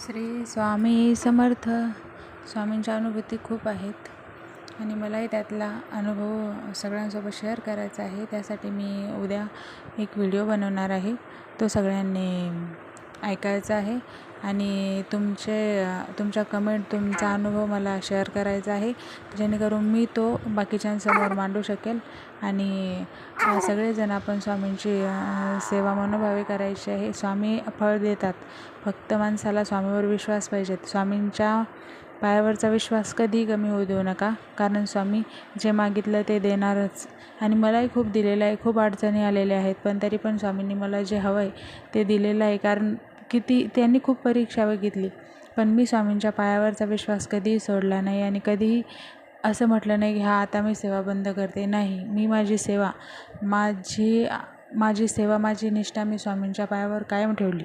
श्री स्वामी समर्थ. स्वामींच्या अनुभूती खूप आहेत आणि मलाही त्यातला अनुभव सगळ्यांसोबत शेअर करायचा आहे. त्यासाठी मी उद्या एक व्हिडिओ बनवणार आहे. तो सगळ्यांनी ऐकायचा आहे आणि तुमच्या कमेंट, तुमचा अनुभव मला शेअर करायचा आहे, जेणेकरून मी तो बाकीच्यांसमोर मांडू शकेल आणि सगळेजण आपण स्वामींची सेवा मनोभावे करायची आहे. स्वामी फळ देतात, फक्त माणसाला स्वामीवर विश्वास पाहिजे. स्वामींच्या पायावरचा विश्वास कधीही कमी होऊ देऊ नका, कारण स्वामी जे मागितलं ते देणारच. आणि मलाही खूप दिलेलं आहे, खूप अडचणी आलेल्या आहेत, पण तरी पण स्वामींनी मला जे हवं आहे ते दिलेलं आहे. कारण त्यांनी खूप परीक्षा बघितली, पण मी स्वामींच्या पायावरचा विश्वास कधीही सोडला नाही आणि कधीही असं म्हटलं नाही की आता मी सेवा बंद करते. नाही, मी माझी सेवा, माझी निष्ठा मी स्वामींच्या पायावर कायम ठेवली.